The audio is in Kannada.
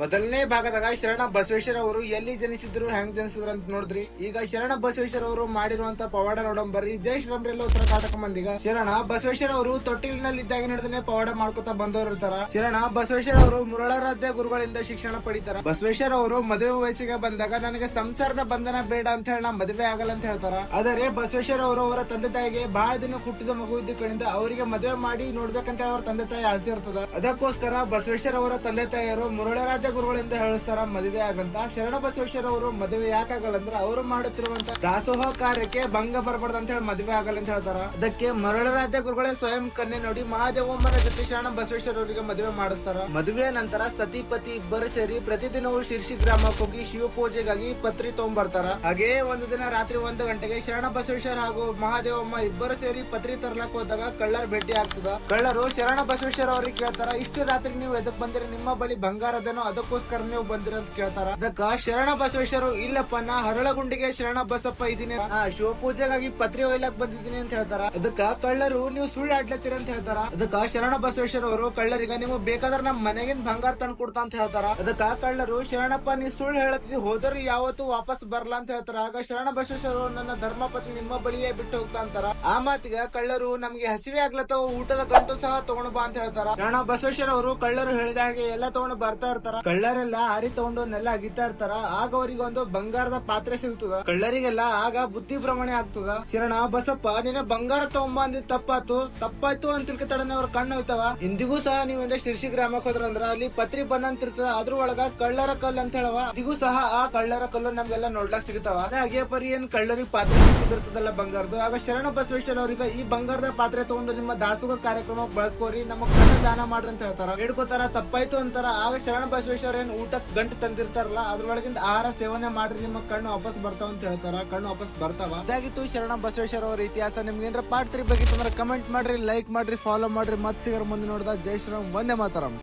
ಮೊದಲನೇ ಭಾಗದಾಗ ಶರಣ ಬಸವೇಶ್ವರ ಅವರು ಎಲ್ಲಿ ಜನಿಸಿದ್ರು ಹೆಂಗ್ ಜನಿಸಿದ್ರು ಅಂತ ನೋಡಿದ್ರಿ. ಈಗ ಶರಣ ಬಸವೇಶ್ವರ ಅವರು ಮಾಡಿರುವಂತ ಪವಾಡ ನೋಡಂಬರ್ರಿ. ಜೈ ಶ್ರೀರಾಮ್ರೆಲ್ಲ ಉತ್ತರ ಕರ್ನಾಟಕ ಮಂದಿಗ ಶರಣ ಬಸವೇಶ್ವರ ಅವರು ತೊಟ್ಟಿಲಿನಲ್ಲಿ ಇದ್ದಾಗ ನಡೆದನೆ ಪವಾಡ ಮಾಡ್ಕೊತಾ ಬಂದವರು ಇರ್ತಾರ. ಶರಣ ಬಸವೇಶ್ವರ ಅವರು ಮುರಳರಾಧ್ಯ ಗುರುಗಳಿಂದ ಶಿಕ್ಷಣ ಪಡಿತಾರ. ಬಸವೇಶ್ವರ ಅವರು ಮದುವೆ ವಯಸ್ಸಿಗೆ ಬಂದಾಗ ನನಗೆ ಸಂಸಾರದ ಬಂಧನ ಬೇಡ ಅಂತ ಹೇಳಿ ನಾ ಮದುವೆ ಆಗಲ್ಲ ಅಂತ ಹೇಳ್ತಾರ. ಆದರೆ ಬಸವೇಶ್ವರ ಅವರು ಅವರ ತಂದೆ ತಾಯಿಗೆ ಬಹಳ ದಿನ ಹುಟ್ಟಿದ ಮಗು ಇದ್ದ ಕಡೆಯಿಂದ ಅವರಿಗೆ ಮದುವೆ ಮಾಡಿ ನೋಡ್ಬೇಕಂತ ಅವ್ರ ತಂದೆ ತಾಯಿ ಆಸೆ ಇರ್ತದ. ಅದಕ್ಕೋಸ್ಕರ ಬಸವೇಶ್ವರ ಅವರ ತಂದೆ ತಾಯಿಯರು ಮುರಳರಾಧ್ಯ ಗುರುಗಳಿಂದ ಹೇಳಿಸ್ತಾರ ಮದುವೆ ಆಗಂತ. ಶರಣ ಬಸವೇಶ್ವರ ಅವರು ಮದುವೆ ಯಾಕಾಗಲ್ಲ ಅಂದ್ರೆ ಅವರು ಮಾಡುತ್ತಿರುವಂತ ದಾಸೋಹ ಕಾರ್ಯಕ್ಕೆ ಭಂಗ ಬರಬಾರ್ದು ಅಂತ ಹೇಳಿ ಮದುವೆ ಆಗಲ್ಲ ಅಂತ ಹೇಳ್ತಾರ. ಅದಕ್ಕೆ ಮುರಳರಾಧ್ಯ ಗುರುಗಳೇ ಸ್ವಯಂ ಕನ್ಯೆ ನೋಡಿ ಮಹಾದೇವಮ್ಮನ ಜೊತೆ ಶರಣ ಬಸವೇಶ್ವರ ಅವರಿಗೆ ಮದುವೆ ಮಾಡಿಸ್ತಾರ. ಮದುವೆಯ ನಂತರ ಸತಿಪತಿ ಇಬ್ಬರು ಸೇರಿ ಪ್ರತಿದಿನವೂ ಶಿರ್ಸಿ ಗ್ರಾಮಕ್ಕೆ ಹೋಗಿ ಶಿವ ಪೂಜೆಗಾಗಿ ಪತ್ರಿ ತಗೊಂಡ್ಬರ್ತಾರ. ಹಾಗೆ ಒಂದು ದಿನ ರಾತ್ರಿ 1 ಗಂಟೆಗೆ ಶರಣ ಬಸವೇಶ್ವರ ಹಾಗೂ ಮಹಾದೇವಮ್ಮ ಇಬ್ಬರು ಸೇರಿ ಪತ್ರಿ ತರ್ಲಕ್ ಹೋದಾಗ ಕಳ್ಳರ್ ಭೇಟಿ ಆಗ್ತದ. ಕಳ್ಳರು ಶರಣ ಬಸವೇಶ್ವರ ಅವ್ರಿಗೆ ಕೇಳ್ತಾರ, ಇಷ್ಟು ರಾತ್ರಿ ನೀವು ಎದಕ್ ಬಂದಿರಿ, ನಿಮ್ಮ ಬಳಿ ಬಂಗಾರದೇನೋ ಅದಕ್ಕೋಸ್ಕರ ನೀವು ಬಂದಿರ ಅಂತ ಕೇಳ್ತಾರ. ಅದಕ್ಕ ಶರಣ ಬಸವೇಶ್ವರ ಇಲ್ಲಪ್ಪ ನಾ ಹರಳಗುಂಡಿಗೆ ಶರಣ ಬಸಪ್ಪ ಇದೀನಿ, ಶಿವ ಪೂಜೆಗಾಗಿ ಪತ್ರಿ ಒಯ್ಲಕ್ ಬಂದಿದ್ದೀನಿ ಅಂತ ಹೇಳ್ತಾರ. ಅದಕ್ಕ ಕಳ್ಳರು ನೀವು ಸುಳ್ಳು ಆಡ್ಲತ್ತೀರ ಅಂತ ಹೇಳ್ತಾರ. ಅದಕ್ಕ ಶರಣ ಬಸವೇಶ್ವರ ಅವರು ಕಳ್ಳರಿಗ ನೀವು ಬೇಕಾದ್ರೆ ನಮ್ ಮನೆಗಿಂದ ಬಂಗಾರ ತಂದು ಕೊಡ್ತಾ ಅಂತ ಹೇಳ್ತಾರ. ಅದಕ್ಕ ಕಳ್ಳರು ಶರಣಪ್ಪ ನೀ ಸುಳ್ಳು ಹೇಳತ್ತಿ ಹೋದ್ರೆ ಯಾವತ್ತು ವಾಪಸ್ ಬರಲ್ಲ ಅಂತ ಹೇಳ್ತಾರ. ಆಗ ಶರಣ ಬಸವೇಶ್ವರ ನನ್ನ ಧರ್ಮಪತ್ನಿ ನಿಮ್ಮ ಬಳಿಯೇ ಬಿಟ್ಟು ಹೋಗ್ತಾ ಅಂತಾರ. ಆ ಮಾತಿಗೆ ಕಳ್ಳರು ನಮ್ಗೆ ಹಸಿವೆ ಆಗ್ಲತ್ತವ ಊಟದ ಗಂಟು ಸಹ ತಗೊಂಡು ಬಾ ಅಂತ ಹೇಳ್ತಾರ. ಶರಣ ಬಸವೇಶ್ವರ ಅವರು ಕಳ್ಳರು ಹೇಳಿದ ಹಾಗೆ ಎಲ್ಲ ತಗೊಂಡು ಬರ್ತಾ ಇರ್ತಾರ. ಕಳ್ಳರೆಲ್ಲ ಹಾರಿ ತಗೊಂಡು ನೆಲ್ಲ ಅಗಿತಾ ಇರ್ತಾರ. ಆಗ ಅವರಿಗೆ ಒಂದು ಬಂಗಾರದ ಪಾತ್ರೆ ಸಿಗ್ತದ. ಕಳ್ಳರಿಗೆಲ್ಲ ಆಗ ಬುದ್ಧಿ ಭ್ರಮಣೆ ಆಗ್ತದ. ಶರಣ ಬಸಪ್ಪ ನಿನ್ನ ಬಂಗಾರ ತಗೊಂಬ ಅಂದಿದ್ ತಪ್ಪಾಯ್ತು ಅಂತ ತಿಳ್ಕತಡನೆ ಅವ್ರ ಕಣ್ಣು ಹೋಯ್ತವ. ಇಂದಿಗೂ ಸಹ ನೀವೇಂದ್ರೆ ಶಿರ್ಸಿ ಗ್ರಾಮಕ್ಕೆ ಹೋದ್ರಂದ್ರ ಅಲ್ಲಿ ಪತ್ರಿ ಬಂದಂತಿರ್ತದ. ಅದ್ರ ಒಳಗ ಕಳ್ಳರ ಕಲ್ಲು ಅಂತ ಹೇಳವ. ಇಂದಿಗೂ ಸಹ ಆ ಕಳ್ಳರ ಕಲ್ಲು ನಮ್ಗೆಲ್ಲ ನೋಡ್ಲಾಕ್ ಸಿಗ್ತಾವ. ಹಾಗೆ ಪರಿ ಏನ್ ಕಳ್ಳರಿಗೆ ಪಾತ್ರೆ ಸಿಕ್ಕಿದಿರ್ತದಲ್ಲ ಬಂಗಾರದು. ಆಗ ಶರಣ ಬಸವೇಶ್ವರ ಅವ್ರಿಗೆ ಈ ಬಂಗಾರದ ಪಾತ್ರೆ ತಗೊಂಡು ನಿಮ್ಮ ದಾಸೋಹ ಕಾರ್ಯಕ್ರಮಕ್ಕೆ ಬಳಸ್ಕೋರಿ, ನಮ್ಮ ಕಣ್ಣ ದಾನ ಮಾಡ್ರಿ ಅಂತ ಹೇಳ್ತಾರ. ಹಿಡ್ಕೋತಾರ, ತಪ್ಪಾಯ್ತು ಅಂತಾರ. ಆಗ ಶರಣ ಬಸವೇಶ್ವರ ಏನ್ ಊಟಕ್ ಗಂಟು ತಂದಿರ್ತಾರಲ್ಲ ಅದ್ರೊಳಗಿಂದ ಆಹಾರ ಸೇವನೆ ಮಾಡ್ರಿ, ನಿಮ್ಮ ಕಣ್ಣು ವಾಪಸ್ ಬರ್ತಾವ ಅಂತ ಹೇಳ್ತಾರ. ಕಣ್ಣು ವಾಪಸ್ ಬರ್ತಾವ. ಇದಾಗಿತ್ತು ಶರಣ ಬಸವೇಶ್ವರ ಅವ್ರ ಇತಿಹಾಸ. ನಿಮ್ಗೆ ಏನಾರ ಪಾರ್ಟ್ 3 ಬಗ್ಗೆ ಕಮೆಂಟ್ ಮಾಡ್ರಿ, ಲೈಕ್ ಮಾಡ್ರಿ, ಫಾಲೋ ಮಾಡ್ರಿ. ಮತ್ ಸಿಗರ್ ಮುಂದೆ ನೋಡಿದ. ಜೈ ಶ್ರೀರಾಮ್, ವಂದೇ ಮಾತರಂ.